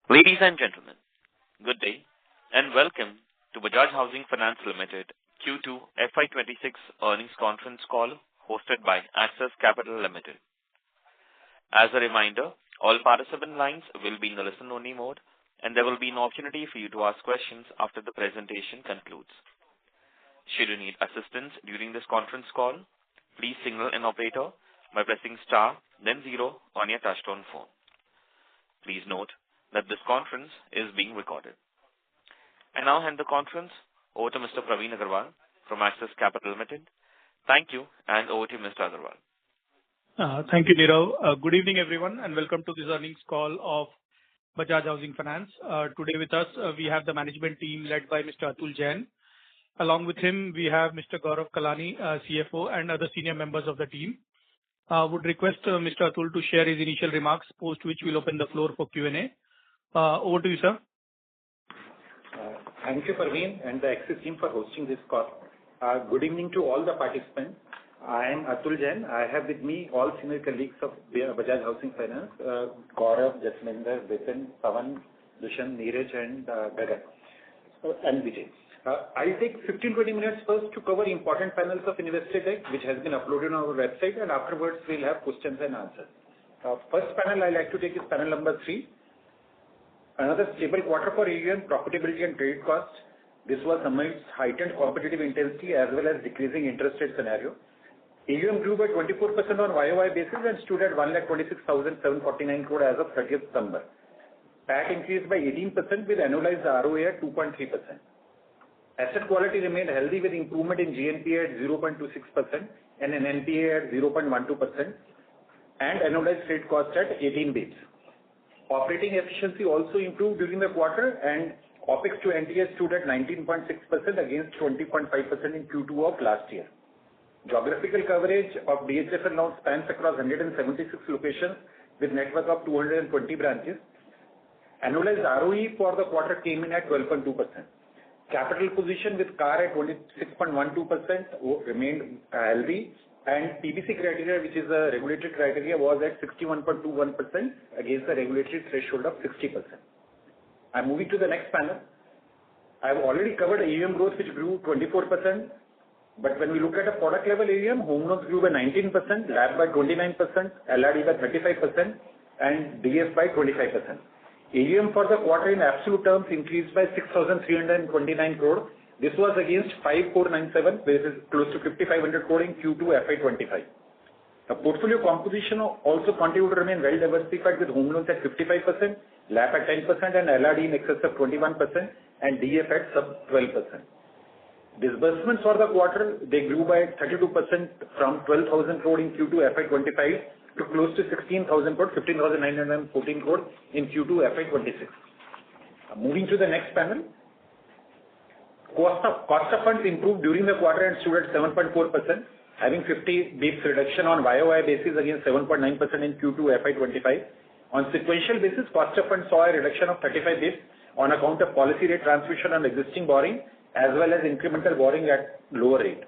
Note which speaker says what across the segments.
Speaker 1: Ladies and gentlemen, good day and welcome to Bajaj Housing Finance Limited Q2 FY26 earnings conference call hosted by Axis Capital Limited. As a reminder, all participant lines will be in the listen-only mode and there will be an opportunity for you to ask questions after the presentation concludes. Should you need assistance during this conference call, please signal an operator by pressing star then 0 on your touchtone phone. Please note that this conference is being recorded. I now hand the conference over to Mr. Praveen Agarwal from Axis Capital Limited. Thank you, and over to you, Mr. Agarwal.
Speaker 2: Thank you, Nirav. Good evening, everyone, and welcome to this earnings call of Bajaj Housing Finance. Today with us, we have the management team led by Mr. Atul Jain. Along with him, we have Mr. Gaurav Kalani, CFO, and other senior members of the team. Would request Mr. Atul to share his initial remarks, post which we'll open the floor for Q&A. Over to you, sir.
Speaker 3: Thank you, Praveen, and the Axis team for hosting this call. Good evening to all the participants. I am Atul Jain. I have with me all senior colleagues of Bajaj Housing Finance, Gaurav, Jasminder, Vipin, Pawan, Dushan, Neeraj, and Gagan, and Vijay. I'll take 15-20 minutes first to cover important panels of investor deck, which has been uploaded on our website, and afterwards we'll have questions and answers. First panel I like to take is panel number 3. Another stable quarter for AUM, profitability and credit cost. This was amidst heightened competitive intensity as well as decreasing interest rate scenario. AUM grew by 24% on YOY basis and stood at 1,26,749 crore as of 30th September. PAT increased by 18% with annualized ROA at 2.3%. Asset quality remained healthy with improvement in GNPA at 0.26% and an NPA at 0.12% and annualized credit cost at 18 basis. Operating efficiency also improved during the quarter and OPEX to NTS stood at 19.6% against 20.5% in Q2 of last year. Geographical coverage of BHFL now spans across 176 locations with network of 220 branches. Annualized ROE for the quarter came in at 12.2%. Capital position with CAR at 26.12% remained healthy, and PBC criteria, which is a regulatory criteria, was at 61.21% against the regulatory threshold of 60%. I'm moving to the next panel. I've already covered AUM growth, which grew 24%. But when we look at a product level AUM, home loans grew by 19%, LAP by 29%, LRD by 35%, and DF by 25%. AUM for the quarter in absolute terms increased by 6,329 crore. This was against 5,497, which is close to 5,500 crore in Q2 FY25. The portfolio composition also continued to remain well diversified with home loans at 55%, LAP at 10%, and LRD in excess of 21%, and DF at sub 12%. Disbursements for the quarter, they grew by 32% from 12,000 crore in Q2 FY25 to close to 16,000 crore, 15,914 crore in Q2 FY26. Moving to the next panel. Cost of funds improved during the quarter and stood at 7.4%, having 50 basis reduction on YOY basis against 7.9% in Q2 FY25. On sequential basis, cost of funds saw a reduction of 35 basis on account of policy rate transmission on existing borrowing as well as incremental borrowing at lower rate.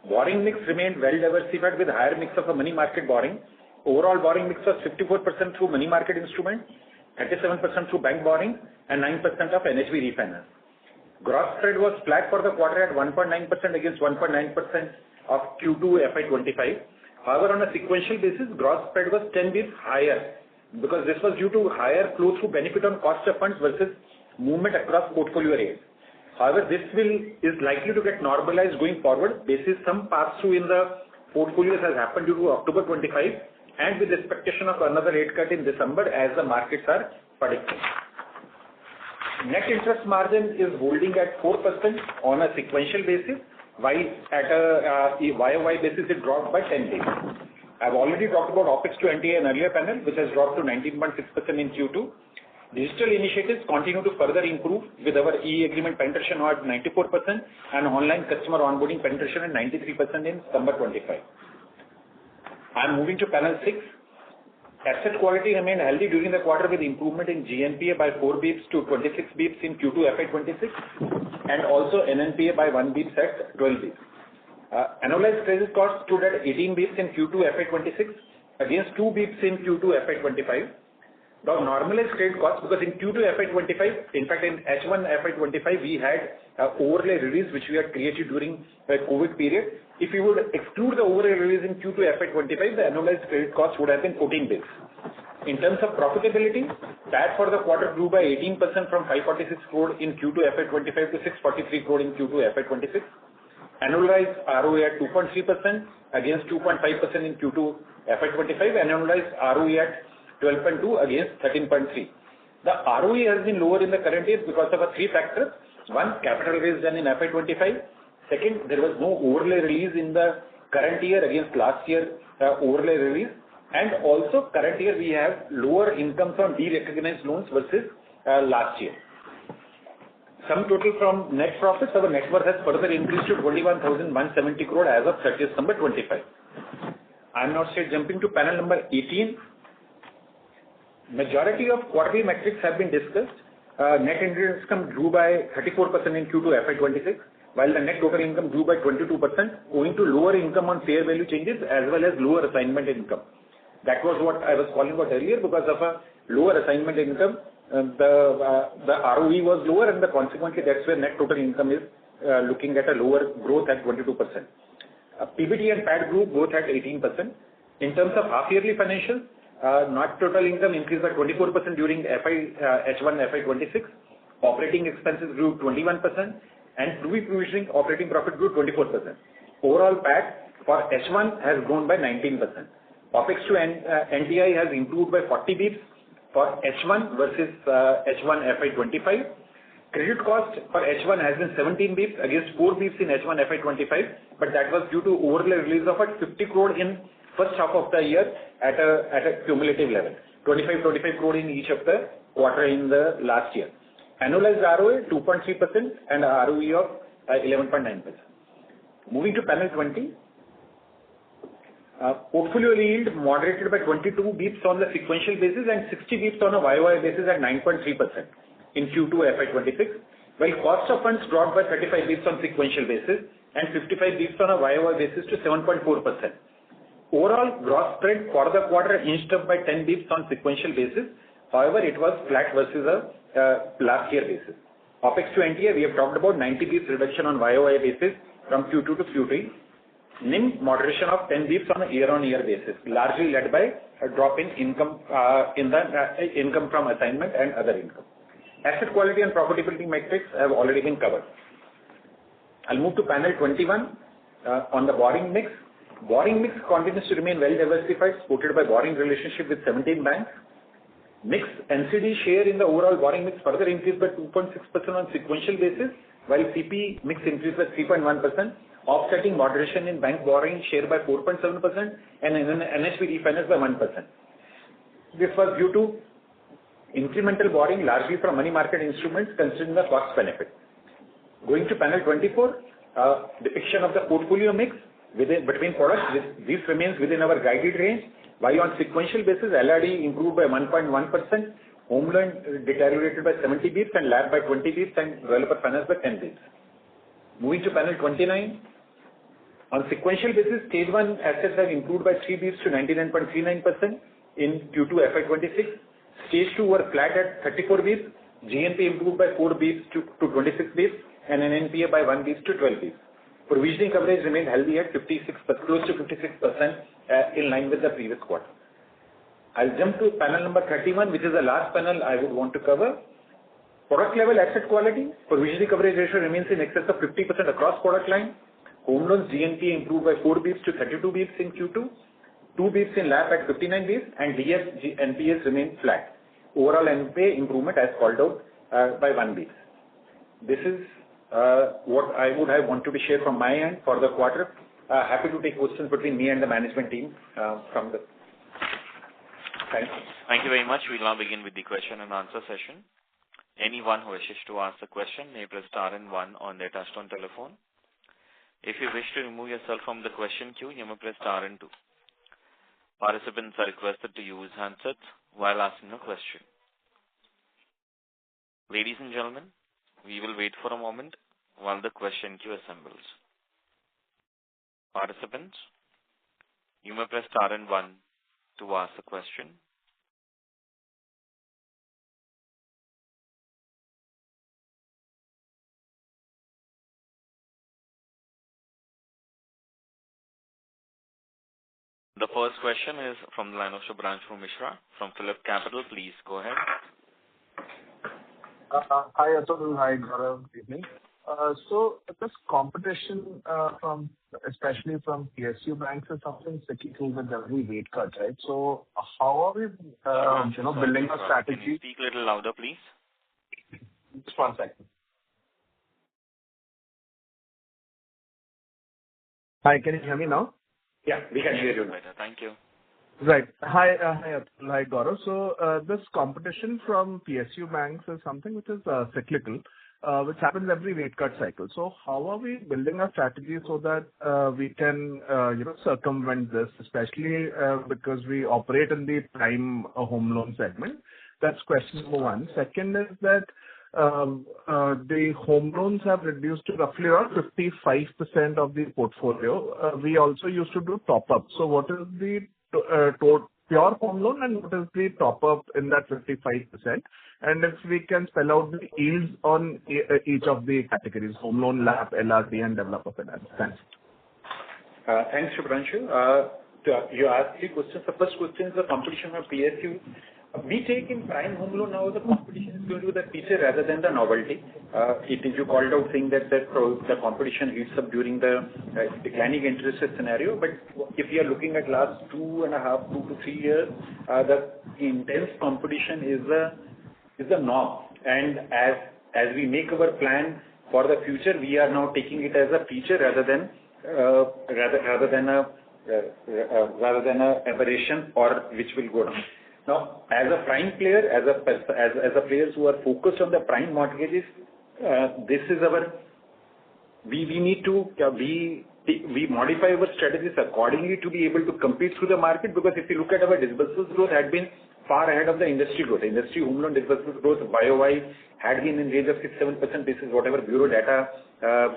Speaker 3: Borrowing mix remained well diversified with higher mix of a money market borrowing. Overall borrowing mix was 54% through money market instrument, 37% through bank borrowing, and 9% of NHB refinance. Gross spread was flat for the quarter at 1.9% against 1.9% of Q2 FY25. However, on a sequential basis, gross spread was 10 basis higher because this was due to higher flow through benefit on cost of funds versus movement across portfolio rates. However, this is likely to get normalized going forward. Basis some pass-through in the portfolios has happened due to October 25 and with expectation of another rate cut in December as the markets are predicting. Net interest margin is holding at 4% on a sequential basis, while at a YOY basis it dropped by 10 basis. I've already talked about OPEX to NTA in earlier panel, which has dropped to 19.6% in Q2. Digital initiatives continue to further improve with our e-agreement penetration now at 94% and online customer onboarding penetration at 93% in September 25. I'm moving to panel 6. Asset quality remained healthy during the quarter with improvement in GNPA by 4 basis to 26 basis in Q2 FY26 and also NNPA by 1 basis at 12 basis. Annualized credit cost stood at 18 basis in Q2 FY26 against 2 basis in Q2 FY25. The normalized credit cost, because in Q2 FY25, in fact, in H1 FY25, we had overlay release, which we had created during the COVID period. If you would exclude the overlay release in Q2 FY25, the annualized credit cost would have been 14 basis. In terms of profitability, that for the quarter grew by 18% from 546 crore in Q2 FY25 to 643 crore in Q2 FY26. Annualized ROE at 2.3% against 2.5% in Q2 FY25. Annualized ROE at 12.2 against 13.3. The ROE has been lower in the current year because of three factors. One, capital raise done in FY25. Second, there was no overlay release in the current year against last year overlay release. And also current year we have lower income from derecognized loans versus last year. Sum total from net profits, our net worth has further increased to 21,170 crore as of 30th December 25. I am now straight jumping to panel number 18. Majority of quarterly metrics have been discussed. Net interest income grew by 34% in Q2 FY26, while the net total income grew by 22%, owing to lower income on fair value changes as well as lower assignment income. That was what I was calling out earlier. Because of a lower assignment income, the ROE was lower, and consequently that's where net total income is looking at a lower growth at 22%. PBT and PAT grew both at 18%. In terms of half-yearly financials, net total income increased by 24% during H1 FY26. Operating expenses grew 21%, and pre-provisioning operating profit grew 24%. Overall PAT for H1 has grown by 19%. OPEX to NTI has improved by 40 basis points for H1 versus H1 FY25. Credit cost for H1 has been 17 basis points against 4 basis points in H1 FY25, but that was due to overlay release of 50 crore in first half of the year at a cumulative level, 25 crore in each of the quarter in the last year. Annualized ROA 2.3% and ROE of 11.9%. Moving to panel 20. Portfolio yield moderated by 22 basis points on the sequential basis and 60 basis points on a YOY basis at 9.3% in Q2 FY26, while cost of funds dropped by 35 basis points on sequential basis and 55 basis points on a YOY basis to 7.4%. Overall gross spread for the quarter inched up by 10 basis points on sequential basis. However, it was flat versus a last year basis. OPEX to NTI, we have talked about 90 basis points reduction on YOY basis from Q2 to Q3. NIM moderation of 10 basis points on a year-on-year basis, largely led by a drop in income income from assignment and other income. Asset quality and profitability metrics have already been covered. I'll move to panel 21 on the borrowing mix. Borrowing mix continues to remain well diversified, supported by borrowing relationship with 17 banks. Mix NCD share in the overall borrowing mix further increased by 2.6% on sequential basis, while CP mix increased by 3.1%, offsetting moderation in bank borrowing share by 4.7% and NHB refinance by 1%. This was due to incremental borrowing largely from money market instruments considering the cost benefit. Going to panel 24, depiction of the portfolio mix between products. This remains within our guided range, while on sequential basis LRD improved by 1.1%, home loan deteriorated by 70 basis points and LAP by 20 basis points and developer finance by 10 basis points. Moving to panel 29. On sequential basis, stage 1 assets have improved by 3 basis points to 99.39% in Q2 FY26. Stage 2 were flat at 34 basis points. GNP improved by 4 basis points to 26 basis points and NNPA by 1 basis point to 12 basis points. Provisioning coverage remained healthy at 56%, close to 56% in line with the previous quarter. I'll jump to panel number 31, which is the last panel I would want to cover. Product level asset quality. Provisioning coverage ratio remains in excess of 50% across product line. Home loans GNP improved by 4 basis points to 32 basis points in Q2, 2 basis points in LAP at 59 basis points, and DS NPS remained flat. Overall NPA improvement as called out by 1 basis point. This is what I would have wanted to share from my end for the quarter. Happy to take questions between me and the management team from the. Thanks.
Speaker 1: Thank you very much. We'll now begin with the question and answer session. Anyone who wishes to ask a question may press star and 1 on their touchtone telephone. If you wish to remove yourself from the question queue, you may press star and 2. Participants are requested to use handsets while asking a question. Ladies and gentlemen, we will wait for a moment while the question queue assembles. Participants, you may press star and 1 to ask a question. The first question is from the line of Shubhranshu Mishra from Phillip Capital. Please go ahead.
Speaker 4: Hi, Atul. Hi, Gaurav. Good evening. So this competition especially from PSU banks is something cyclical with every rate cut, right? So how are we, building a strategy?
Speaker 1: Can you speak a little louder, please?
Speaker 4: Just 1 second. Hi, can you hear me now?
Speaker 3: Yeah, we can hear you
Speaker 1: better. Thank you.
Speaker 4: Right. Hi, Atul. Hi, Gaurav. So this competition from PSU banks is something which is cyclical, which happens every rate cut cycle. So how are we building a strategy so that we can, circumvent this, especially because we operate in the prime home loan segment? That's question number one. Second is that the home loans have reduced to roughly around 55% of the portfolio. We also used to do top-up. So what is the pure home loan and what is the top-up in that 55%? And if we can spell out the yields on each of the categories, home loan, LAP, LRD, and developer finance. Thanks.
Speaker 3: Thanks, Shubhranshu. You asked 3 questions. The first question is the competition of PSU. We take in prime home loan now the competition is going to be the feature rather than the novelty. You called out saying that the competition heats up during the declining interest rate scenario. But if you are looking at last 2 to 3 years, the intense competition is the norm. And as we make our plan for the future, we are now taking it as a feature rather than a aberration or which will go down. Now, as a prime player, as a players who are focused on the prime mortgages, this is our. We need to we modify our strategies accordingly to be able to compete through the market. Because if you look at our disbursements growth, had been far ahead of the industry growth. Industry home loan disbursements growth YOY had been in range of 6-7%. This is whatever bureau data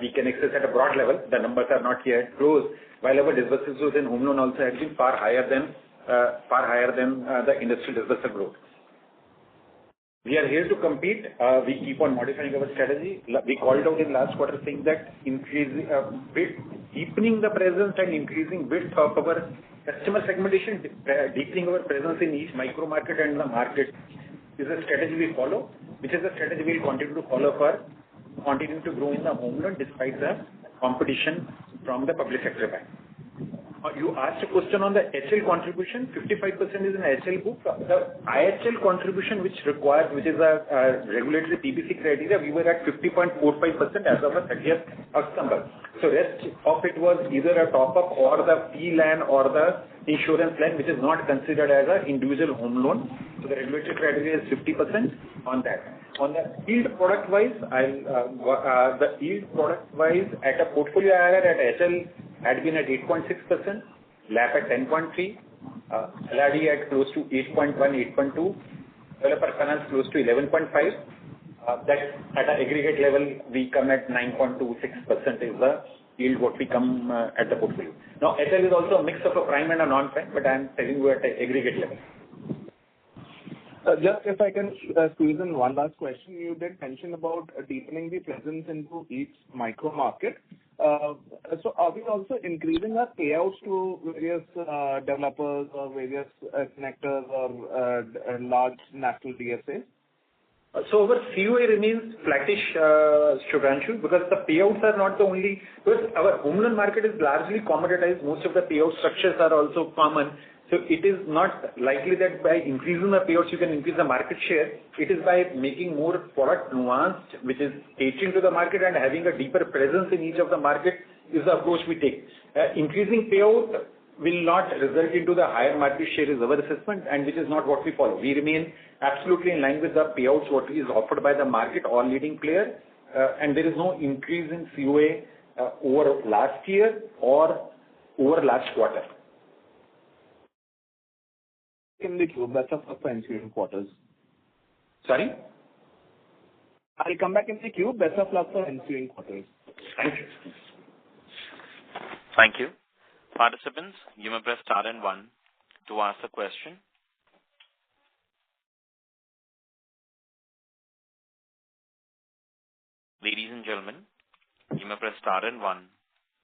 Speaker 3: we can access at a broad level. The numbers are not yet closed. While our disbursements growth in home loan also had been far higher than the industry disbursement growth. We are here to compete. We keep on modifying our strategy. We called out in last quarter saying that deepening the presence and increasing width of our customer segmentation, deepening our presence in each micro market and the market is a strategy we follow, which is a strategy we will continue to follow for continuing to grow in the home loan despite the competition from the public sector bank. You asked a question on the HL contribution. 55% is in HL book. The IHL contribution, which is a regulatory PBC criteria, we were at 50.45% as of the 30th of December. So rest of it was either a top-up or the fee land or the insurance land, which is not considered as an individual home loan. So the regulatory criteria is 50% on that. On the yield product-wise, at a portfolio IRR at HL had been at 8.6%, LAP at 10.3%, LRD at close to 8.1, 8.2%, developer finance close to 11.5%. That at an aggregate level, we come at 9.26% is the yield what we come at the portfolio. Now, HL is also a mix of a prime and a non-prime, but I am telling you at an aggregate level.
Speaker 4: Just if I can squeeze in one last question. You did mention about deepening the presence into each micro market. So are we also increasing our payouts to various developers or various connectors or large national DSAs?
Speaker 3: So our COA remains flattish, Shubhranshu, because the payouts are not the only. Because our home loan market is largely commoditized. Most of the payout structures are also common. So it is not likely that by increasing the payouts you can increase the market share. It is by making more product nuanced, which is catering to the market and having a deeper presence in each of the market is the approach we take. Increasing payout will not result into the higher market share is our assessment, and which is not what we follow. We remain absolutely in line with the payouts what is offered by the market or leading player, and there is no increase in COA over last year or over last quarter.
Speaker 4: In the queue, best of luck for ensuing quarters.
Speaker 3: Sorry?
Speaker 4: I'll come back in the queue. Best of luck for ensuing quarters.
Speaker 3: Thank you.
Speaker 1: Thank you. Participants, you may press star and 1 to ask a question. Ladies and gentlemen, you may press star and 1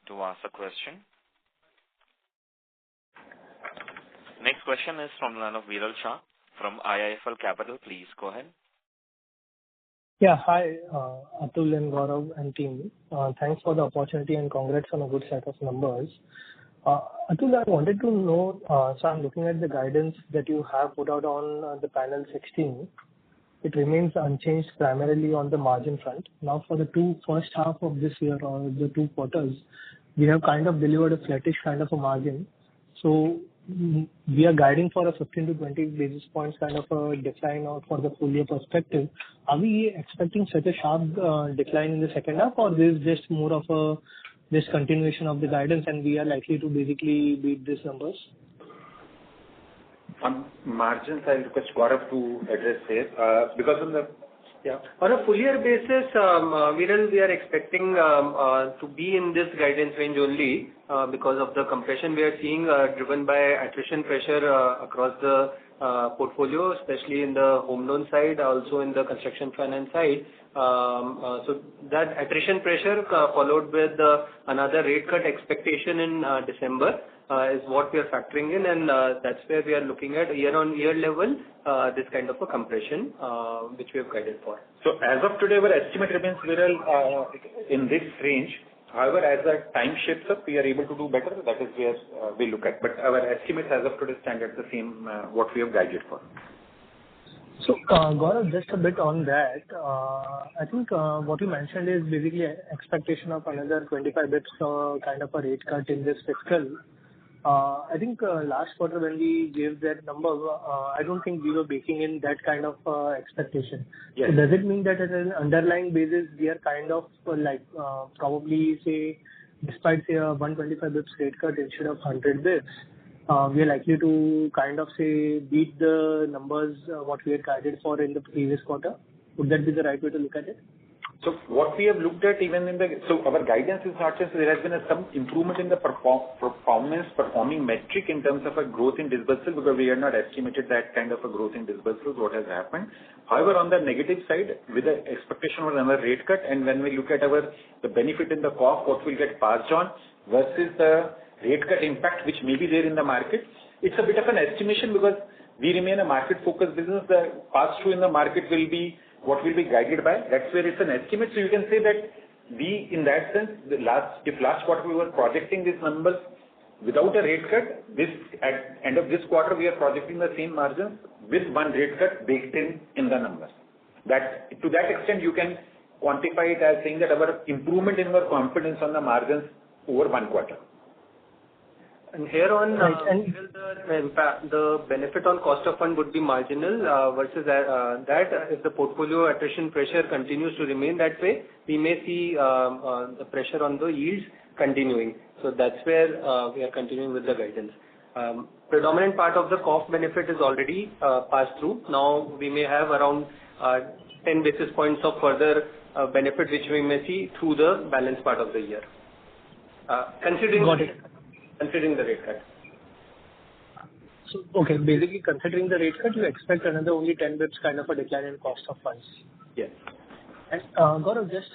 Speaker 1: to ask a question. Next question is from the line of Viral Shah from IIFL Capital. Please go ahead.
Speaker 5: Yeah. Hi, Atul and Gaurav and team. Thanks for the opportunity and congrats on a good set of numbers. Atul, I wanted to know, so I'm looking at the guidance that you have put out on the panel 16. It remains unchanged primarily on the margin front. Now, for the first half of this year or the 2 quarters, we have kind of delivered a flattish kind of a margin. So we are guiding for a 15 to 20 basis points kind of a decline or for the full year perspective. Are we expecting such a sharp decline in the second half, or this is just more of a discontinuation of the guidance and we are likely to basically beat these numbers?
Speaker 3: On margins, I'll request Gaurav to address this. Because on the
Speaker 6: on a full year basis, Viral, we are expecting to be in this guidance range only because of the compression we are seeing driven by attrition pressure across the portfolio, especially in the home loan side, also in the construction finance side. So that attrition pressure followed with another rate cut expectation in December is what we are factoring in, and that's where we are looking at year-on-year level this kind of a compression which we have guided for.
Speaker 3: So as of today, our estimate remains Viral in this range. However, as the time shifts up, we are able to do better. That is where we look at. But our estimates as of today stand at the same what we have guided for.
Speaker 5: So, Gaurav, just a bit on that. I think what you mentioned is basically expectation of another 25 bits kind of a rate cut in this fiscal. I think last quarter when we gave that number, I don't think we were baking in that kind of expectation.
Speaker 3: Yes.
Speaker 5: So does it mean that at an underlying basis, we are kind of probably say, despite say a 125 bits rate cut instead of 100 bits, we are likely to kind of say beat the numbers what we had guided for in the previous quarter? Would that be the right way to look at it?
Speaker 3: So what we have looked at even in our guidance is not just there has been some improvement in the performing metric in terms of a growth in disbursal, because we had not estimated that kind of a growth in disbursals, what has happened. However, on the negative side, with the expectation of another rate cut, and when we look at the benefit in the cost, what will get passed on versus the rate cut impact which may be there in the market, it's a bit of an estimation because we remain a market-focused business. The pass-through in the market will be what will be guided by. That's where it's an estimate. So you can say that we, in that sense, if last quarter we were projecting these numbers without a rate cut, at end of this quarter we are projecting the same margins with one rate cut baked in the numbers. That to that extent you can quantify it as saying that our improvement in our confidence on the margins over 1 quarter.
Speaker 6: And here on the benefit on cost of fund would be marginal versus that if the portfolio attrition pressure continues to remain that way, we may see the pressure on the yields continuing. So that's where we are continuing with the guidance. Predominant part of the cost benefit is already passed through. Now we may have around 10 basis points of further benefit which we may see through the balance part of the year. Considering the rate cut.
Speaker 5: So, okay, basically considering the rate cut, you expect another only 10 bits kind of a decline in cost of funds.
Speaker 6: Yes.
Speaker 5: And Gaurav, just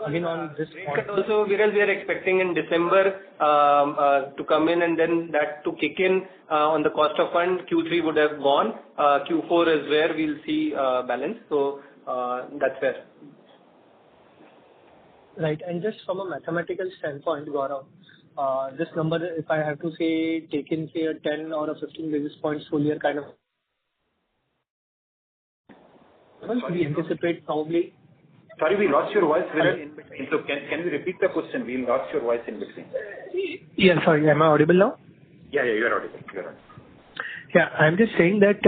Speaker 5: again on this
Speaker 6: rate cut also, we are expecting in December to come in and then that to kick in on the cost of fund. Q3 would have gone. Q4 is where we'll see balance. So that's where.
Speaker 5: Right. And just from a mathematical standpoint, Gaurav, this number, if I have to say, take in say a 10 or a 15 basis points full year kind of, we anticipate probably.
Speaker 3: Sorry, we lost your voice in between. So can you repeat the question? We lost your voice in between.
Speaker 5: Yeah, sorry. Am I audible now?
Speaker 3: Yeah, you are audible.
Speaker 5: Yeah, I'm just saying that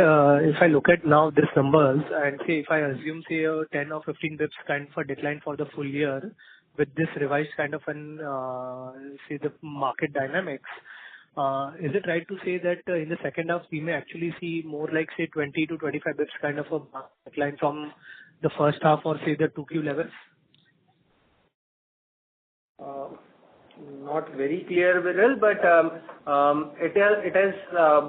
Speaker 5: if I look at now these numbers and say if I assume say a 10 or 15 bips kind of a decline for the full year with this revised kind of an say the market dynamics, is it right to say that in the second half we may actually see more like say 20 to 25 bips kind of a decline from the first half or say the 2Q levels?
Speaker 6: Not very clear, Viral, but it has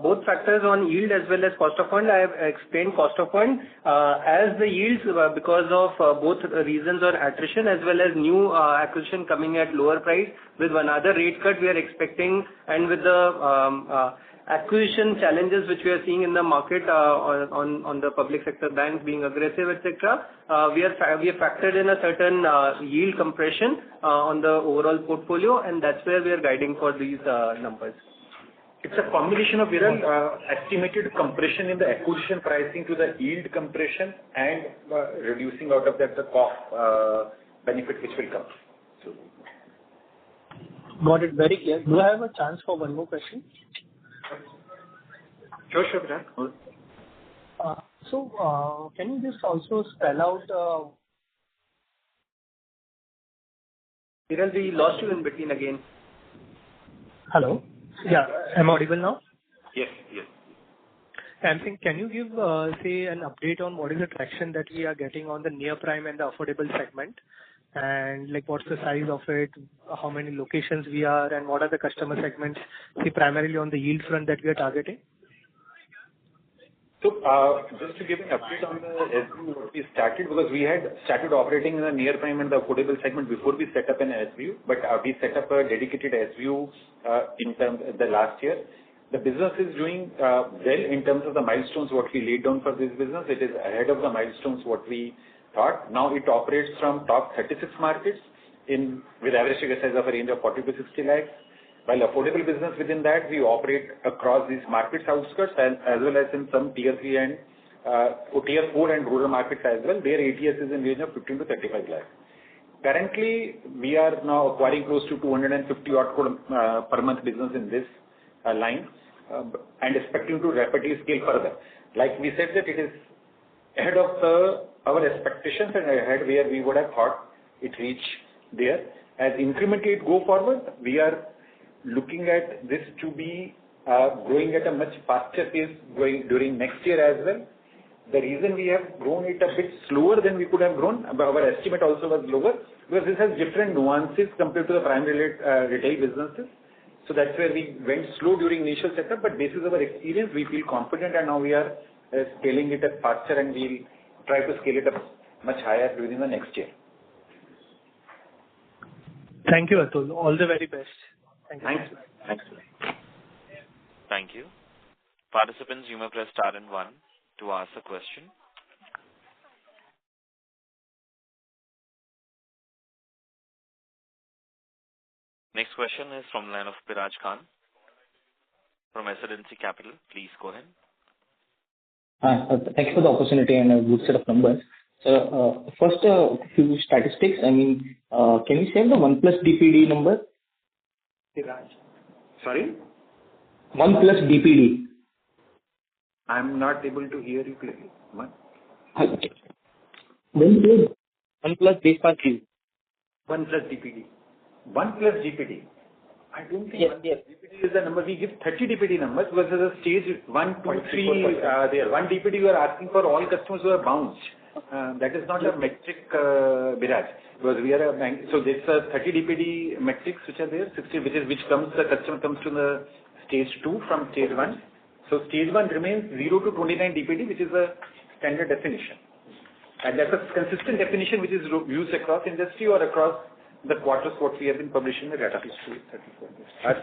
Speaker 6: both factors on yield as well as cost of fund. I have explained cost of fund as the yields because of both reasons or attrition as well as new acquisition coming at lower price. With another rate cut we are expecting and with the acquisition challenges which we are seeing in the market on the public sector banks being aggressive, etc., we have factored in a certain yield compression on the overall portfolio, and that's where we are guiding for these numbers.
Speaker 3: It's a combination of estimated compression in the acquisition pricing to the yield compression and reducing out of that the cost benefit which will come. So.
Speaker 5: Got it. Very clear. Do I have a chance for one more question?
Speaker 3: Sure, Brad.
Speaker 5: Can you just also spell out?
Speaker 6: Viral, we lost you in between again.
Speaker 5: Hello. Yeah, am I audible now?
Speaker 3: Yes.
Speaker 5: I'm saying, can you give, say, an update on what is the traction that we are getting on the near prime and the affordable segment? And like, what's the size of it? How many locations we are, and what are the customer segments, say, primarily on the yield front that we are targeting?
Speaker 3: So, just to give an update on the SBU, what we started, because we had started operating in the near prime and the affordable segment before we set up an SBU, but we set up a dedicated SBU in terms of the last year. The business is doing well in terms of the milestones what we laid down for this business. It is ahead of the milestones what we thought. Now it operates from top 36 markets with average ticket size of a range of 40 to 60 lakhs. While affordable business within that, we operate across these markets outskirts as well as in some tier 3 and tier 4 and rural markets as well. Their ATS is in range of 15 to 35 lakhs. Currently, we are now acquiring close to 250 odd crore per month business in this line and expecting to rapidly scale further. Like we said that it is ahead of our expectations and ahead where we would have thought it reach there. As incrementally it go forward, we are looking at this to be growing at a much faster pace during next year as well. The reason we have grown it a bit slower than we could have grown, our estimate also was lower, because this has different nuances compared to the primary retail businesses. So that's where we went slow during initial setup, but based on our experience, we feel confident, and now we are scaling it up faster, and we'll try to scale it up much higher during the next year.
Speaker 5: Thank you, Atul. All the very best. Thank you.
Speaker 3: Thanks.
Speaker 1: Thank you. Participants, you may press star and 1 to ask a question. Next question is from the line of Bajaj Khan from SLNC Capital. Please go ahead.
Speaker 7: Thank you for the opportunity and a good set of numbers. So, first, a few statistics. I mean, can you share the 1+ DPD number?
Speaker 3: Sorry?
Speaker 7: 1+ DPD.
Speaker 3: I'm not able to hear you clearly. What?
Speaker 7: Okay. 1+ base per Q.
Speaker 3: 1+ DPD. 1+ DPD. I don't think
Speaker 7: Yes.
Speaker 3: DPD is the number. We give 30 DPD numbers because there's a stage 1, 2, 3 there. 1 DPD you are asking for all customers who are bounced. That is not a metric, Bajaj, because we are a bank. So there's a 30 DPD metrics which are there, 60, the customer comes to the stage 2 from stage 1. So stage 1 remains 0 to 29 DPD, which is a standard definition. And that's a consistent definition which is used across industry or across the quarters what we have been publishing the data.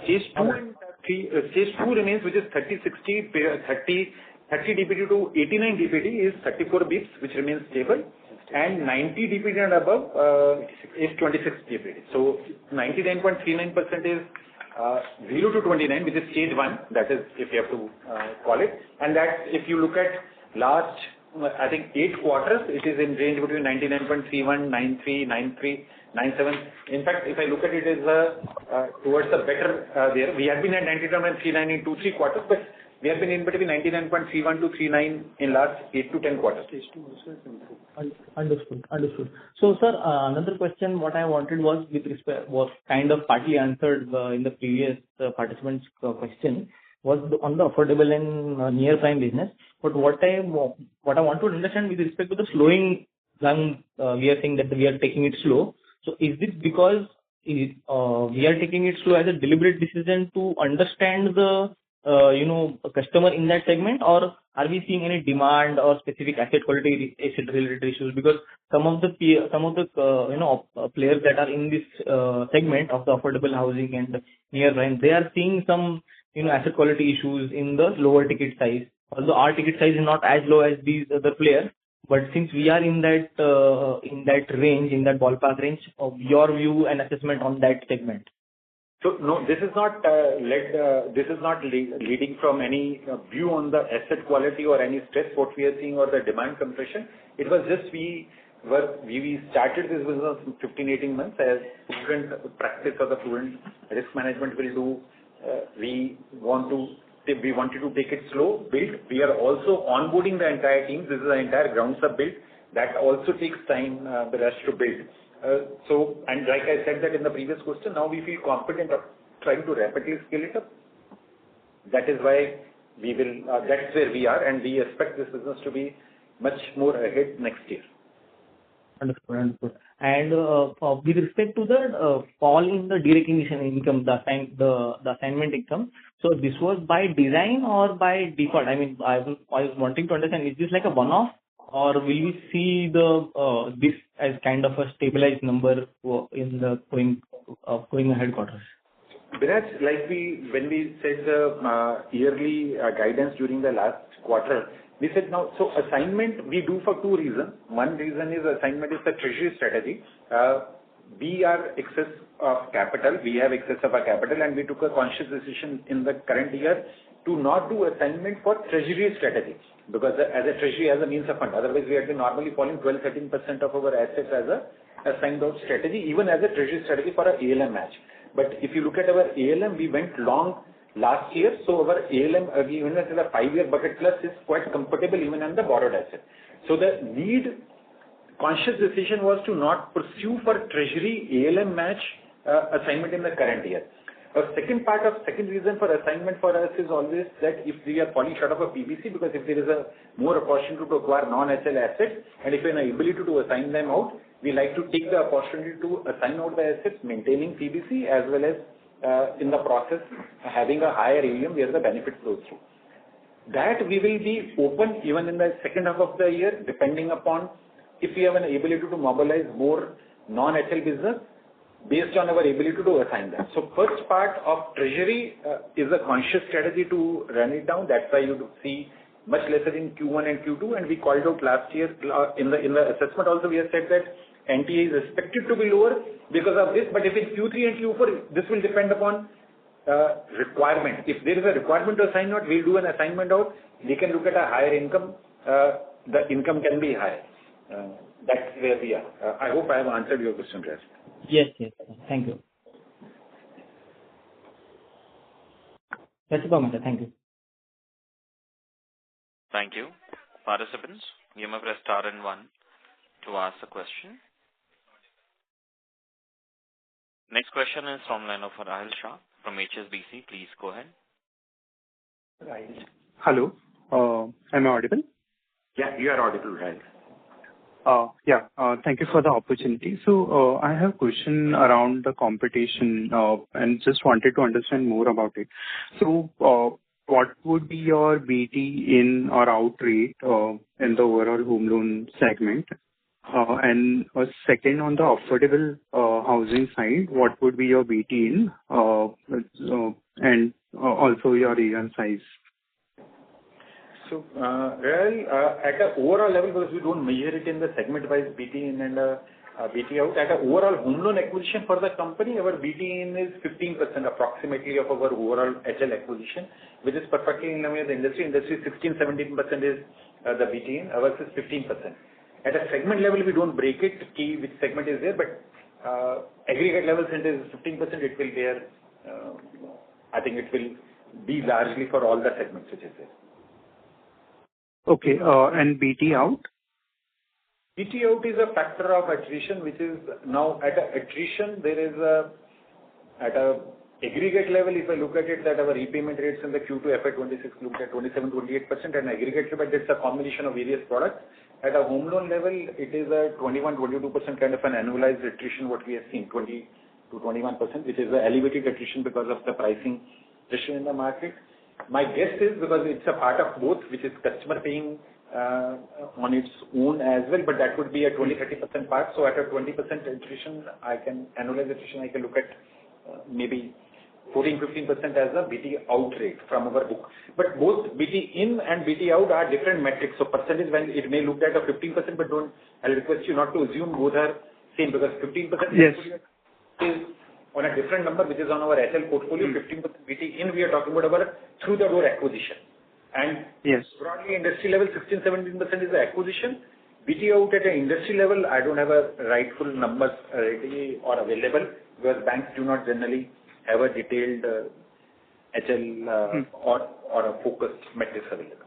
Speaker 3: Stage 2 and 3, stage 2 remains, which is 30, 60, 30 DPD to 89 DPD is 34 bips, which remains stable, and 90 DPD and above is 26 DPD. So 99.39% is 0 to 29, which is stage 1. That is, if you have to call it, and that if you look at last, I think 8 quarters, it is in range between 99.31, 93, 93, 97. In fact, if I look at it as towards the better there, we have been at 99.39 in 2-3 quarters, but we have been in between 99.31 to 39 in last 8 to 10 quarters.
Speaker 7: Understood. So, sir, another question what I wanted was was kind of partly answered in the previous participant's question, was on the affordable and near prime business. But what I want to understand with respect to the slowing down, we are saying that we are taking it slow. So is this because we are taking it slow as a deliberate decision to understand the customer in that segment, or are we seeing any demand or specific asset quality asset related issues? Because some of the players that are in this segment of the affordable housing and near prime, they are seeing some asset quality issues in the lower ticket size. Although our ticket size is not as low as these other players, but since we are in that range, in that ballpark range, of your view and assessment on that segment.
Speaker 3: So no, this is not leading from any view on the asset quality or any stress what we are seeing or the demand compression. It was just we started this business 15-18 months as prudent practice or the prudent risk management will do. We wanted to take it slow, build. We are also onboarding the entire team. This is an entire grounds up build. That also takes time, the rest to build. And like I said that in the previous question, now we feel confident of trying to rapidly scale it up. That is why we will, that's where we are, and we expect this business to be much more ahead next year.
Speaker 7: Understood. And with respect to the fall in the derecognition income, the assignment income, so this was by design or by default? I mean, I was wanting to understand, is this like a one-off, or will we see this as kind of a stabilized number in the going ahead quarters?
Speaker 3: Bajaj, like when we said the yearly guidance during the last quarter, we said now, so assignment we do for two reasons. One reason is assignment is the treasury strategy. We are excess of capital, we have excess of our capital, and we took a conscious decision in the current year to not do assignment for treasury strategy, because as a treasury as a means of fund. Otherwise, we had been normally falling 12-13% of our assets as a assigned out strategy, even as a treasury strategy for a ALM match. But if you look at our ALM, we went long last year, so our ALM, even as a 5-year bucket plus, is quite comfortable even on the borrowed asset. So the conscious decision was to not pursue for treasury ALM match assignment in the current year. Second reason for assignment for us is always that if we are falling short of a PBC, because if there is a more opportunity to acquire non-HL assets, and if we have an ability to assign them out, we like to take the opportunity to assign out the assets, maintaining PBC, as well as in the process having a higher AUM where the benefit flows through. That we will be open even in the second half of the year, depending upon if we have an ability to mobilize more non-HL business based on our ability to assign them. So first part of treasury is a conscious strategy to run it down. That's why you see much lesser in Q1 and Q2, and we called out last year in the assessment also we have said that NTA is expected to be lower because of this, but if it's Q3 and Q4, this will depend upon requirement. If there is a requirement to assign out, we'll do an assignment out. We can look at a higher income. The income can be higher. That's where we are. I hope I have answered your question, Raj.
Speaker 7: Yes. Thank you. That's it, Mr. Thank you.
Speaker 1: Thank you. Participants, you may press star and 1 to ask a question. Next question is from line of Rahil Shah from HSBC. Please go ahead.
Speaker 3: Rahil.
Speaker 8: Hello. Am I audible?
Speaker 3: Yeah, you are audible, Rahil.
Speaker 8: Thank you for the opportunity. So I have a question around the competition and just wanted to understand more about it. So what would be your BT in or out rate in the overall home loan segment? And second, on the affordable housing side, what would be your BT in and also your AUM size?
Speaker 3: So, Rahil, at an overall level, because we don't measure it in the segment-wise BT in and BT out, at an overall home loan acquisition for the company, our BT in is 15% approximately of our overall HL acquisition, which is perfectly in line with the industry. Industry 16-17% is the BT in, ours is 15%. At a segment level, we don't break it, which segment is there, but aggregate level, since it is 15%, it will bear, I think it will be largely for all the segments which is there.
Speaker 8: Okay, and BT out?
Speaker 3: BT out is a factor of attrition, which is now at a attrition, there is at a aggregate level, if I look at it, that our repayment rates in the Q2 FY26 looked at 27-28%, and aggregate level, it's a combination of various products. At a home loan level, it is a 21-22% kind of an annualized attrition, what we have seen, 20 to 21%, which is an elevated attrition because of the pricing pressure in the market. My guess is, because it's a part of both, which is customer paying on its own as well, but that would be a 20-30% part. So at a 20% attrition, annualized attrition, I can look at maybe 14-15% as a BT out rate from our book. But both BT in and BT out are different metrics. So percentage, when it may look at a 15%, but I'll request you not to assume both are same, because 15%
Speaker 8: Yes.
Speaker 3: is on a different number, which is on our HL portfolio. 15% BT in, we are talking about our through the door acquisition. And
Speaker 8: Yes.
Speaker 3: broadly industry level, 16-17% is the acquisition. BT out at an industry level, I don't have a rightful numbers ready or available, because banks do not generally have a detailed HL or a focused metrics available.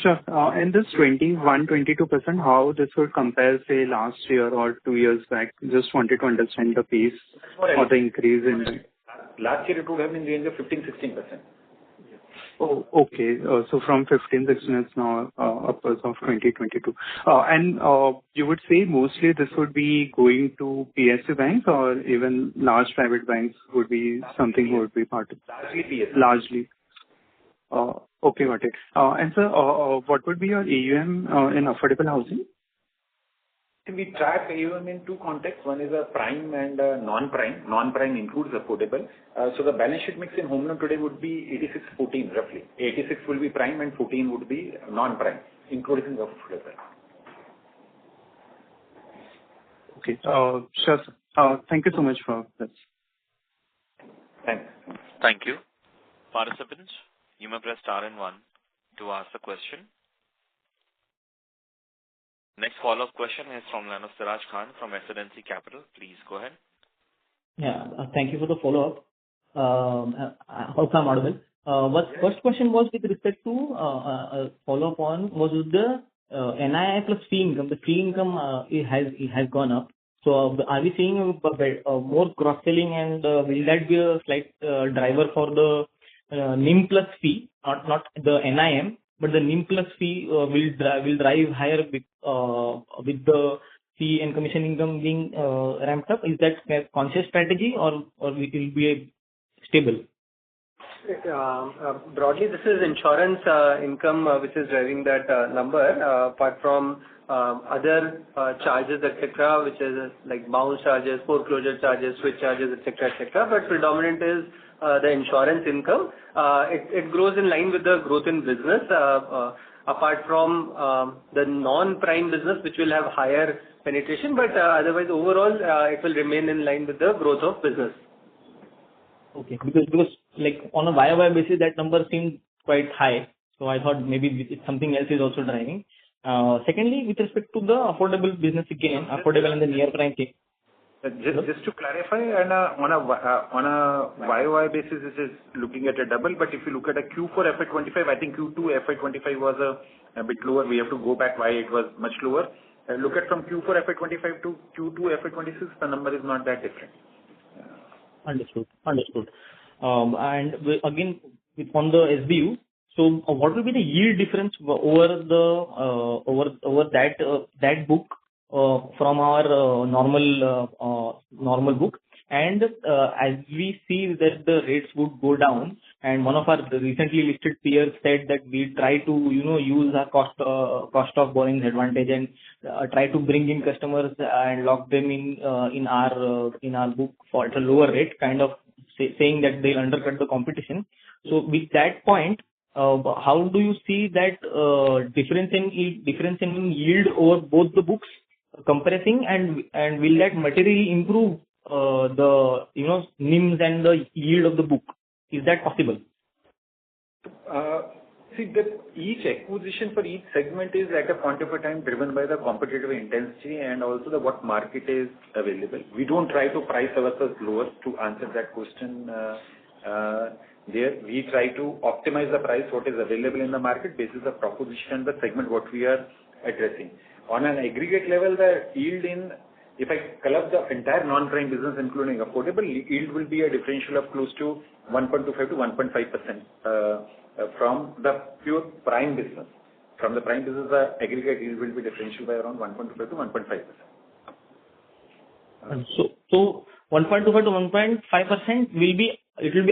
Speaker 8: Sure. And this 21-22%, how this would compare, say, last year or 2 years back? Just wanted to understand the pace or the increase in the...
Speaker 3: Last year it would have been in the range of 15-16%.
Speaker 8: Oh, okay. So from 15, 16, it's now upwards of 2022. And you would say mostly this would be going to PSU banks, or even large private banks would be something who would be part of?
Speaker 3: Largely PSU.
Speaker 8: Largely. Okay, got it. And sir, what would be your AUM in affordable housing?
Speaker 3: We track AUM in two contexts. One is a prime and a non-prime. Non-prime includes affordable. So the balance sheet mix in home loan today would be 86-14 roughly. 86 will be prime and 14 would be non-prime, including affordable.
Speaker 8: Okay. Sure, sir. Thank you so much for this.
Speaker 3: Thanks.
Speaker 1: Thank you. Participants, you may press star and 1 to ask a question. Next follow-up question is from Siraj Khan from SNC Capital. Please go ahead.
Speaker 7: Yeah, thank you for the follow-up. I hope I'm audible. First question was with respect to follow-up on was with the NII plus fee income. The fee income it has gone up. So are we seeing more cross-selling, and will that be a slight driver for the NIM plus fee, not the NIM, but the NIM plus fee will drive higher with the fee and commission income being ramped up? Is that a conscious strategy, or it will be stable?
Speaker 6: Broadly, this is insurance income which is driving that number, apart from other charges, etc., which is like bounce charges, foreclosure charges, switch charges, etc., etc. But predominant is the insurance income. It grows in line with the growth in business, apart from the non-prime business, which will have higher penetration, but otherwise overall it will remain in line with the growth of business.
Speaker 7: Okay, because like on a YOY basis that number seemed quite high, so I thought maybe something else is also driving. Secondly, with respect to the affordable business again, affordable and the near prime thing.
Speaker 3: Just to clarify, and on a YOY basis, this is looking at a double. But if you look at a Q4 FY25, I think Q2 FY25 was a bit lower. We have to go back why it was much lower. Look at from Q4 FY25 to Q2 FY26, the number is not that different.
Speaker 7: Understood. And again, on the SBU, so what will be the yield difference over that book from our normal book? And as we see that the rates would go down, and one of our recently listed peers said that we try to use our cost of borrowing advantage and try to bring in customers and lock them in our book for at a lower rate, kind of saying that they'll undercut the competition. So with that point, how do you see that difference in yield over both the books compressing, and will that materially improve the NIMs and the yield of the book? Is that possible?
Speaker 3: See, that each acquisition for each segment is at a point of a time driven by the competitive intensity and also what market is available. We don't try to price ourselves lower to answer that question. There we try to optimize the price what is available in the market basis of proposition and the segment what we are addressing. On an aggregate level, the yield if I collect the entire non-prime business including affordable, yield will be a differential of close to 1.25 to 1.5% from the pure prime business. From the prime business, the aggregate yield will be differential by around 1.25 to 1.5%.
Speaker 7: So 1.25 to 1.5% will be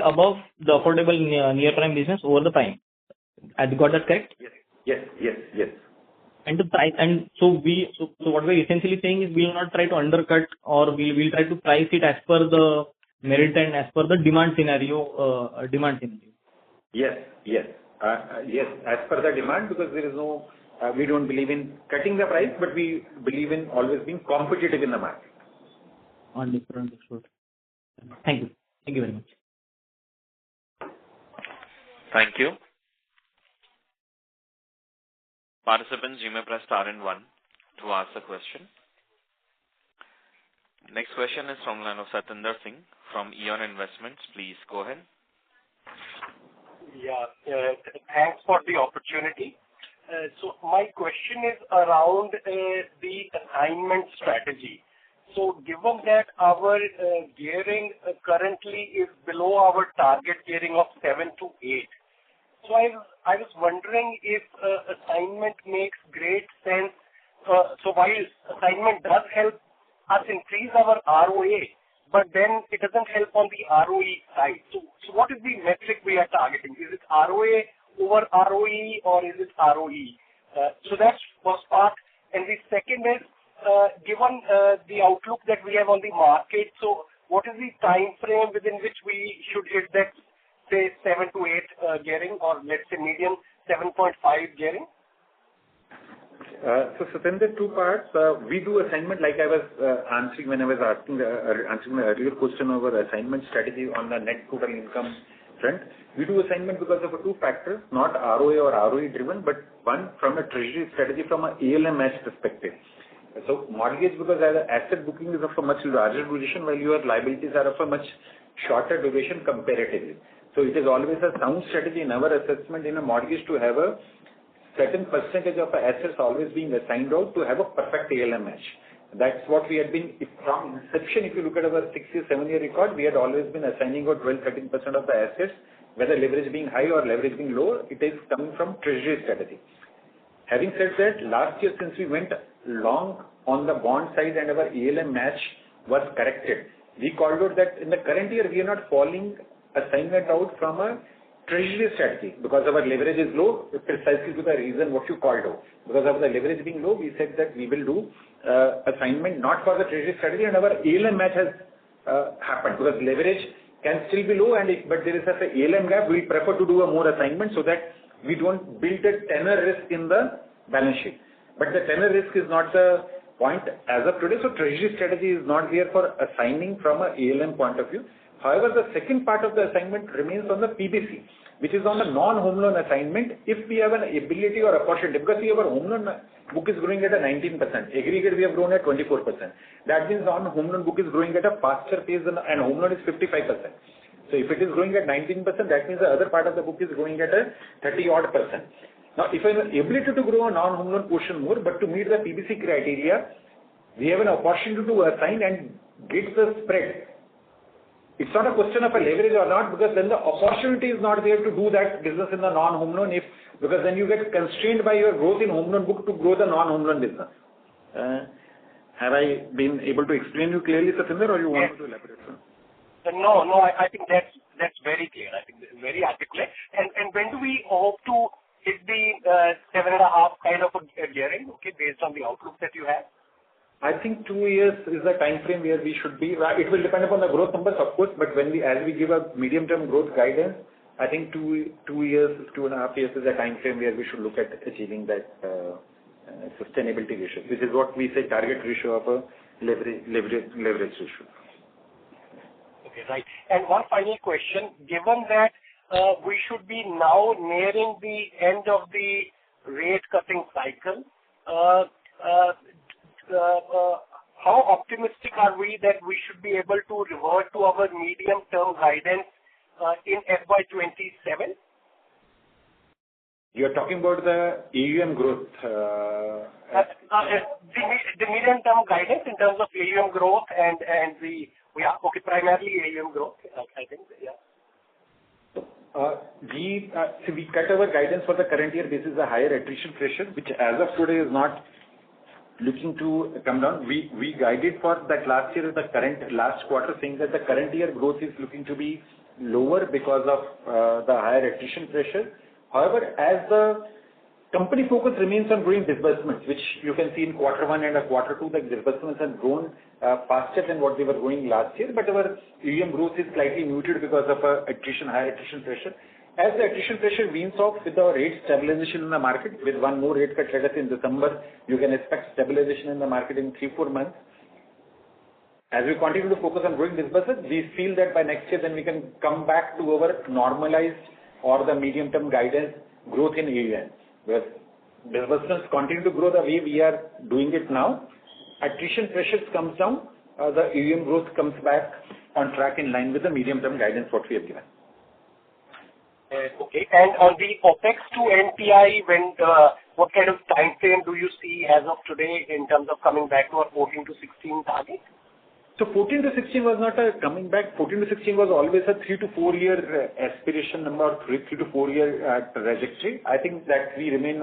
Speaker 7: above the affordable near prime business over the prime. I got that correct?
Speaker 3: Yes.
Speaker 7: And the price, and so what we're essentially saying is we will not try to undercut, or we'll try to price it as per the merit and as per the demand scenario.
Speaker 3: Yes. Yes. Yes, as per the demand, because there is no, we don't believe in cutting the price, but we believe in always being competitive in the market.
Speaker 7: Understood. Thank you. Thank you very much.
Speaker 1: Thank you. Participants, you may press star and 1 to ask a question. Next question is from the line of Satinder Singh from Eon Investments. Please go ahead.
Speaker 9: Thanks for the opportunity. So my question is around the assignment strategy. So given that our gearing currently is below our target gearing of 7 to 8, so I was wondering if assignment makes great sense. So while assignment does help us increase our ROA, but then it doesn't help on the ROE side. So what is the metric we are targeting? Is it ROA over ROE or is it ROE? So that's first part. And the second is, given the outlook that we have on the market, so what is the time frame within which we should hit that, say, 7 to 8 gearing, or let's say median 7.5 gearing?
Speaker 3: So Satinder, two parts. We do assignment like I was answering when I was answering my earlier question over assignment strategy on the net total income front. We do assignment because of two factors, not ROA or ROE driven, but one from a treasury strategy from an ALM match perspective. So mortgage, because the asset booking is of a much larger duration while your liabilities are of a much shorter duration comparatively. So it is always a sound strategy in our assessment in a mortgage to have a certain percentage of assets always being assigned out to have a perfect ALM match. That's what we had been, from inception, if you look at our 6-year, 7-year record, we had always been assigning out 12-13% of the assets, whether leverage being high or leverage being low, it is coming from treasury strategy. Having said that, last year since we went long on the bond side and our ALM match was corrected, we called out that in the current year we are not falling assignment out from a treasury strategy because our leverage is low, precisely to the reason what you called out. Because of the leverage being low, we said that we will do assignment not for the treasury strategy, and our ALM match has happened because leverage can still be low, but there is such an ALM gap. We prefer to do a more assignment so that we don't build a tenor risk in the balance sheet. But the tenor risk is not the point as of today. So treasury strategy is not there for assigning from an ALM point of view. However, the second part of the assignment remains on the PBC, which is on the non-home loan assignment if we have an ability or opportunity. Because our home loan book is growing at a 19%. Aggregate we have grown at 24%. That means non-home loan book is growing at a faster pace and home loan is 55%. So if it is growing at 19%, that means the other part of the book is growing at a 30-odd%. Now, if I have an ability to grow a non-home loan portion more, but to meet the PBC criteria, we have an opportunity to assign and get the spread. It's not a question of a leverage or not, because then the opportunity is not there to do that business in the non-home loan, because then you get constrained by your growth in home loan book to grow the non-home loan business. Have I been able to explain you clearly, Satinder, or you want me to elaborate?
Speaker 9: No, I think that's very clear. I think it's very articulate. And when do we hope to hit the 7.5 kind of a gearing, okay, based on the outlook that you have?
Speaker 3: I think 2 years is the time frame where we should be. It will depend upon the growth numbers, of course, but as we give a medium-term growth guidance, I think 2 years, 2.5 years is the time frame where we should look at achieving that sustainability ratio, which is what we say target ratio of a leverage ratio.
Speaker 9: Okay, right. And one final question, given that we should be now nearing the end of the rate cutting cycle, how optimistic are we that we should be able to revert to our medium-term guidance in FY27?
Speaker 3: You are talking about the AUM growth.
Speaker 9: The medium-term guidance in terms of AUM growth and primarily AUM growth, I think, yeah.
Speaker 3: We cut our guidance for the current year. This is a higher attrition pressure, which as of today is not looking to come down. We guided for that last year, last quarter, saying that the current year growth is looking to be lower because of the higher attrition pressure. However, as the Company focus remains on growing disbursements, which you can see in quarter one and quarter two, the disbursements have grown faster than what they were growing last year, but our AUM growth is slightly muted because of higher attrition pressure. As the attrition pressure weans off with the rate stabilization in the market, with one more rate cut let us in December, you can expect stabilization in the market in 3-4 months. As we continue to focus on growing disbursements, we feel that by next year, then we can come back to our normalized or the medium-term guidance growth in AUM. Where disbursements continue to grow the way we are doing it now, attrition pressures comes down, the AUM growth comes back on track in line with the medium-term guidance what we have given.
Speaker 9: Okay. And on the OPEX to NTI, what kind of time frame do you see as of today in terms of coming back to our 14 to 16 target?
Speaker 3: So 14 to 16 was not a coming back. 14 to 16 was always a 3 to 4 year aspiration number, 3 to 4 year trajectory. I think that we remain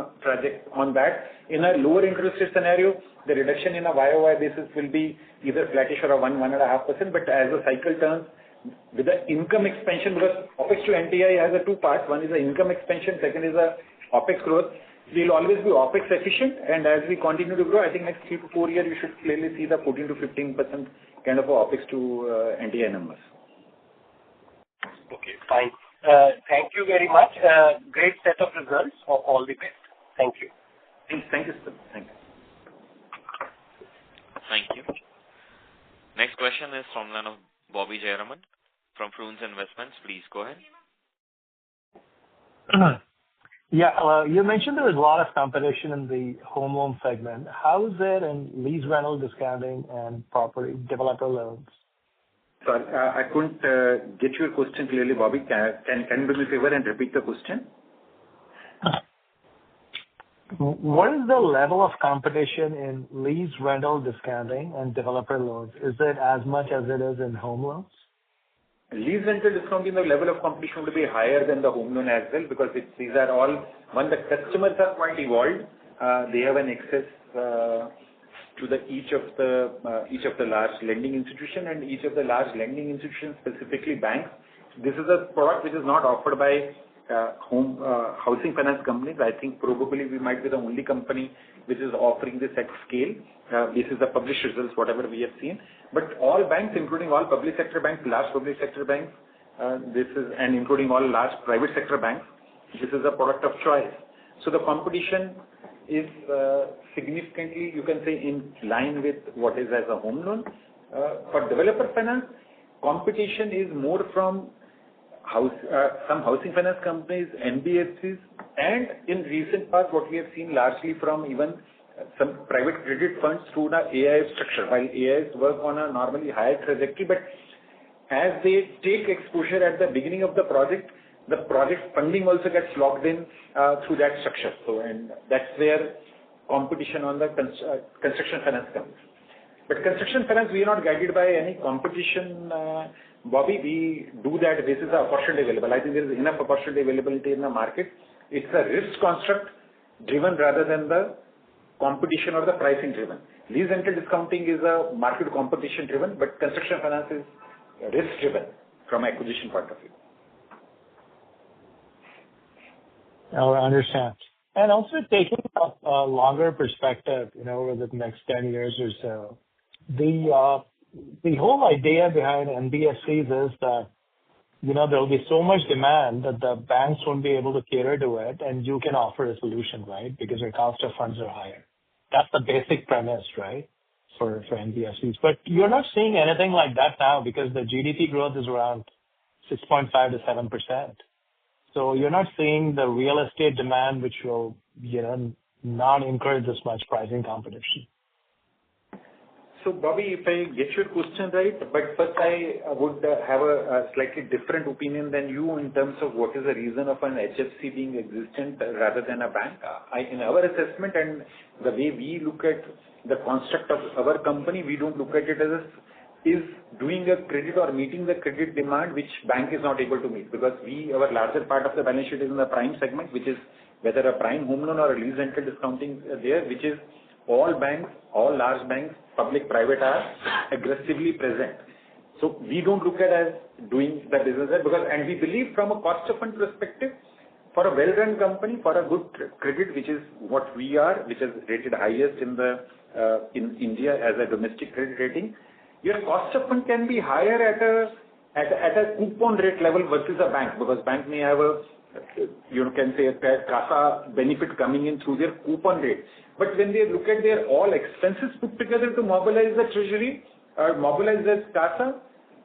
Speaker 3: on that. In a lower interest rate scenario, the reduction in a YOY basis will be either flattish or a 1.5%. But as the cycle turns, with the income expansion, because OPEX to NTI has a two parts. One is the income expansion, second is the OPEX growth. We'll always be OPEX efficient, and as we continue to grow, I think next 3 to 4 years, you should clearly see the 14 to 15% kind of OPEX to NTI numbers.
Speaker 9: Okay, fine. Thank you very much. Great set of results. All the best. Thank you.
Speaker 3: Thank you, sir. Thank you.
Speaker 1: Thank you. Next question is from line of Bobby Jayaraman from Prunes Investments. Please go ahead.
Speaker 5: Yeah, you mentioned there was a lot of competition in the home loan segment. How is it in lease rental discounting and property developer loans?
Speaker 3: Sorry, I couldn't get your question clearly, Bobby. Can you do me a favor and repeat the question?
Speaker 5: What is the level of competition in lease rental discounting and developer loans? Is it as much as it is in home loans?
Speaker 3: Lease rental discounting, the level of competition will be higher than the home loan as well, because these are all, the customers are quite evolved. They have an access to each of the large lending institution, and each of the large lending institutions, specifically banks. This is a product which is not offered by housing finance companies. I think probably we might be the only company which is offering this at scale. This is the published results, whatever we have seen. But all banks, including all public sector banks, large public sector banks, and including all large private sector banks, this is a product of choice. So the competition is significantly, you can say, in line with what is as a home loan. For developer finance, competition is more from some housing finance companies, NBFCs, and in recent past, what we have seen largely from even some private credit funds through the AIF structure. While AIFs work on a normally higher trajectory, but as they take exposure at the beginning of the project funding also gets locked in through that structure. So, and that's where competition on the construction finance comes. But construction finance, we are not guided by any competition, Bobby. We do that. This is the opportunity available. I think there is enough opportunity availability in the market. It's a risk construct driven rather than the competition or the pricing driven. Lease rental discounting is a market competition driven, but construction finance is risk driven from acquisition point of view.
Speaker 5: I understand. And also taking a longer perspective, over the next 10 years or so, the whole idea behind NBFCs is that, there will be so much demand that the banks won't be able to cater to it, and you can offer a solution, right? Because your cost of funds are higher. That's the basic premise, right, for NBFCs. But you're not seeing anything like that now because the GDP growth is around 6.5 to 7%. So you're not seeing the real estate demand, which will, not encourage this much pricing competition.
Speaker 3: So, Bobby, if I get your question right, but first I would have a slightly different opinion than you in terms of what is the reason of an HFC being existent rather than a bank. In our assessment and the way we look at the construct of our company, we don't look at it as is doing a credit or meeting the credit demand which bank is not able to meet, because our larger part of the balance sheet is in the prime segment, which is whether a prime home loan or a lease rental discounting there, which is all banks, all large banks, public, private are aggressively present. So we don't look at as doing the business there, and we believe from a cost of fund perspective, For a well-run company, for a good credit, which is what we are, which is rated highest in India as a domestic credit rating, your cost of fund can be higher at a coupon rate level versus a bank, because bank may have a CASA benefit coming in through their coupon rate. But when they look at their all expenses put together to mobilize the treasury, mobilize the CASA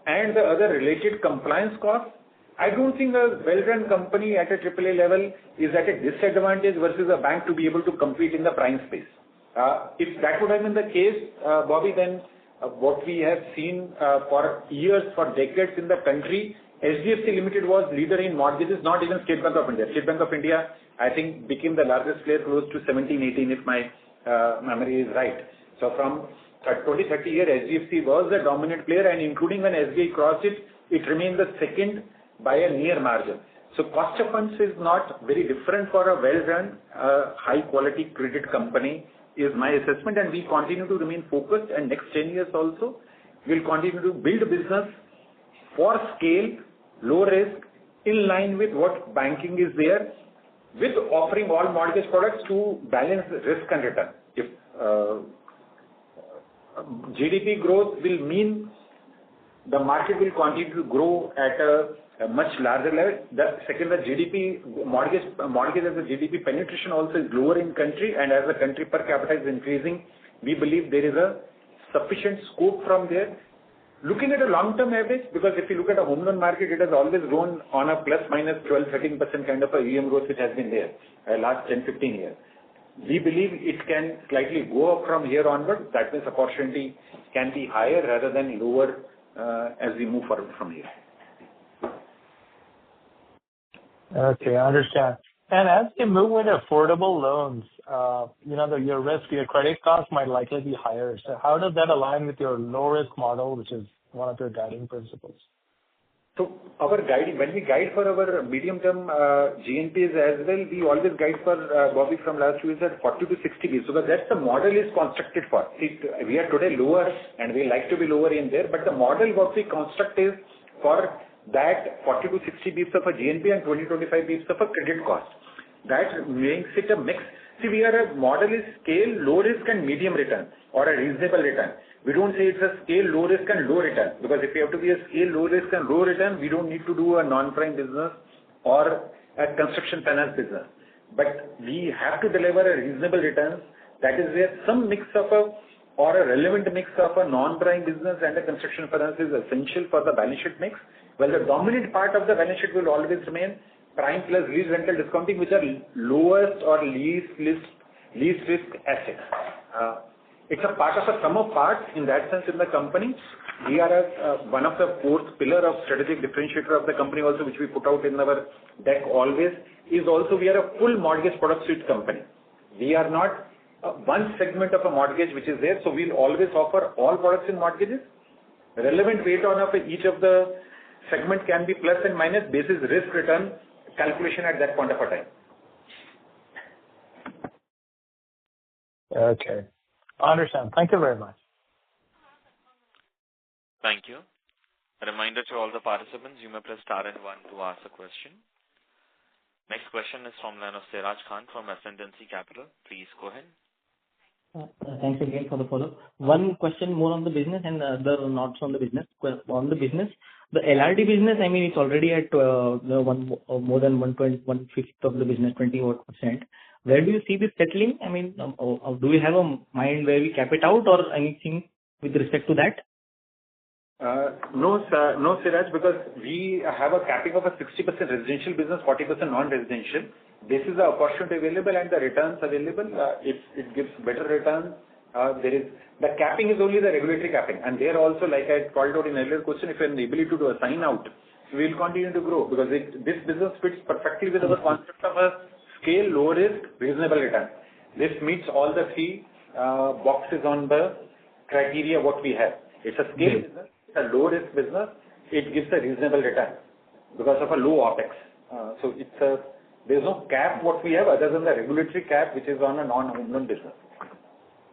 Speaker 3: and the other related compliance costs, I don't think a well-run company at a AAA level is at a disadvantage versus a bank to be able to compete in the prime space. If that would have been the case, Bobby, then what we have seen for years, for decades in the country, HDFC Limited was leader in mortgages, not even State Bank of India. State Bank of India, I think, became the largest player close to 17, 18, if my memory is right. So from 20, 30 years, HDFC was the dominant player, and including when SBI crossed it, it remained the second by a near margin. So cost of funds is not very different for a well-run, high-quality credit company, is my assessment, and we continue to remain focused, and next 10 years also, we'll continue to build business for scale, low risk, in line with what banking is there, with offering all mortgage products to balance risk and return. If GDP growth will mean the market will continue to grow at a much larger level. The second, the GDP mortgage as a GDP penetration also is lower in country, and as the country per capita is increasing, we believe there is a sufficient scope from there. Looking at a long-term average, because if you look at a home loan market, it has always grown on a plus minus 12-13% kind of a EM growth which has been there last 10-15 years. We believe it can slightly go up from here onward. That means opportunity can be higher rather than lower as we move forward from here.
Speaker 10: Okay, I understand. And as you move with affordable loans, your risk, your credit costs might likely be higher. So how does that align with your low risk model, which is one of your guiding principles?
Speaker 3: So our guiding, when we guide for our medium-term GNPs as well, we always guide for Bobby from last 2 years at 40 to 60 bps, because that's the model is constructed for. See, we are today lower and we like to be lower in there, but the model what we construct is for that 40 to 60 bps of a GNP and 20-25 bps of a credit cost. That makes it a mix. See, we are a model is scale, low risk and medium return, or a reasonable return. We don't say it's a scale, low risk and low return, because if you have to be a scale, low risk and low return, we don't need to do a non-prime business or a construction finance business. But we have to deliver a reasonable return. That is where some mix of or a relevant mix of a non-prime business and a construction finance is essential for the balance sheet mix. Well, the dominant part of the balance sheet will always remain prime plus lease rental discounting, which are lowest or least risk assets. It's a part of a sum of parts in that sense in the company. We are one of the fourth pillar of strategic differentiator of the company also, which we put out in our deck always, is also we are a full mortgage product suite company. We are not one segment of a mortgage which is there, so we'll always offer all products in mortgages. Relevant weight on of each of the segment can be plus and minus basis risk return calculation at that point of a time.
Speaker 10: Okay. I understand. Thank you very much.
Speaker 1: Thank you. A reminder to all the participants, you may press star and 1 to ask a question. Next question is from line of Siraj Khan from Ascendancy Capital. Please go ahead.
Speaker 7: Thanks again for the follow-up. One question more on the business and the other not on the business. On the business, the LRD business, I mean, it's already at more than 1/5 of the business, 20%. Where do you see this settling? I mean, do we have a mind where we cap it out or anything with respect to that?
Speaker 3: No, Siraj, because we have a capping of a 60% residential business, 40% non-residential. This is the opportunity available and the returns available. If it gives better returns, the capping is only the regulatory capping. And there also, like I called out in earlier question, if you have the ability to assign out, we will continue to grow because this business fits perfectly with our concept of a scale, low risk, reasonable return. This meets all the 3 boxes on the criteria what we have. It's a scale business, it's a low risk business, it gives a reasonable return because of a low OPEX. So there's no cap what we have other than the regulatory cap which is on a non-home loan business.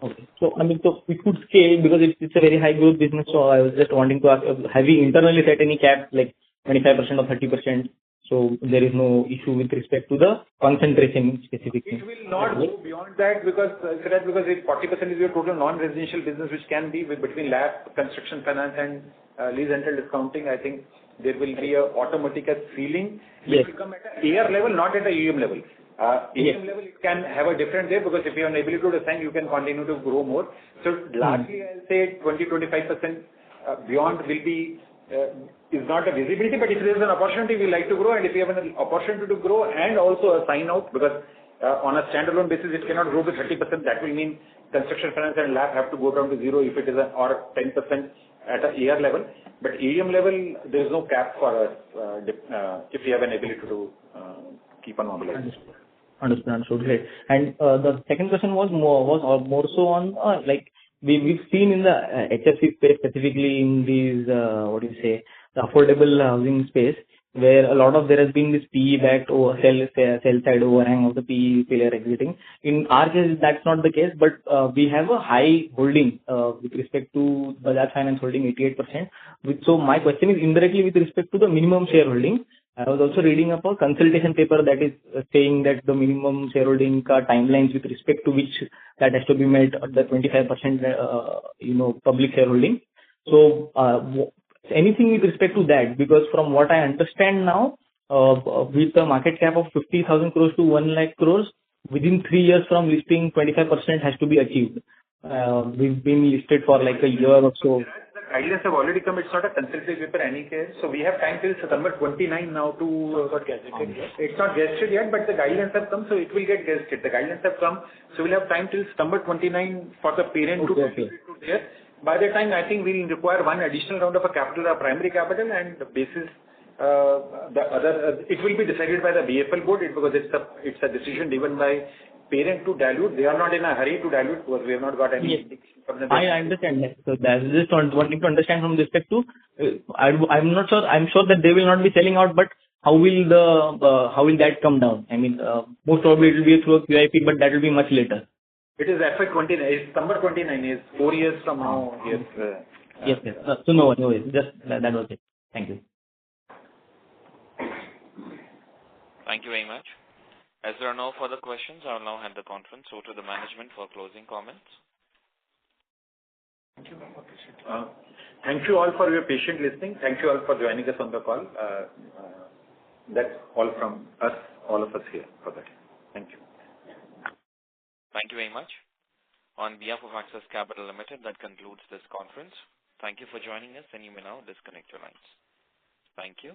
Speaker 7: Okay. So, I mean, so we could scale because it's a very high growth business. So I was just wanting to ask, have we internally set any cap like 25% or 30%? So there is no issue with respect to the concentration specifically.
Speaker 3: It will not go beyond that because if 40% is your total non-residential business, which can be between LAP, construction finance and lease rental discounting, I think there will be a automatic ceiling which will come at a AR level, not at a AUM level. AUM level, it can have a different way because if you have an ability to assign, you can continue to grow more. So largely, I'll say 20-25% beyond will be is not a visibility, but if there is an opportunity, we like to grow, and if you have an opportunity to grow and also a sign out, because on a standalone basis, it cannot grow to 30%. That will mean construction finance and LAP have to go down to zero if it is or 10% at a year level. But AUM level, there is no cap for us if we have an ability to keep on mobilizing.
Speaker 7: Understood. Great. And the second question was more so on like we've seen in the HFC space, specifically in these the affordable housing space, where a lot of there has been this PE-backed or sell side overhang of the PE player exiting. In our case, that's not the case, but we have a high holding with respect to Bajaj Finance holding 88%. So my question is indirectly with respect to the minimum shareholding. I was also reading up a consultation paper that is saying that the minimum shareholding timelines with respect to which that has to be met at the 25% public shareholding. So anything with respect to that, because from what I understand now, with the market cap of 50,000 crores to 1 lakh crores, within 3 years from listing, 25% has to be achieved. We've been listed for like a year or so.
Speaker 3: The guidelines have already come. It's not a consultative paper in any case. So we have time till September 29 now to It's not gazetted yet, but the guidelines have come, so it will get gazetted. The guidelines have come, so we'll have time till September 29 for the parent to there. By the time, I think we'll require one additional round of a capital, a primary capital, and the basis the other. It will be decided by the BFL board because it's a decision given by parent to dilute. They are not in a hurry to dilute because we have not got any indication from them.
Speaker 7: I understand that. So that's just wanting to understand from respect to. I'm not sure. I'm sure that they will not be selling out, but how will that come down? I mean, most probably it will be through a QIP, but that will be much later.
Speaker 3: It is FY 29. It's September 29 is 4 years from now.
Speaker 7: Yes. So no worries. Just that was it. Thank you.
Speaker 1: Thank you very much. As there are no further questions, I will now hand the conference over to the management for closing comments.
Speaker 3: Thank you all for your patient listening. Thank you all for joining us on the call. That's all from us, all of us here for that. Thank you.
Speaker 1: Thank you very much. On behalf of Axis Capital Limited, that concludes this conference. Thank you for joining us, and you may now disconnect your lines. Thank you.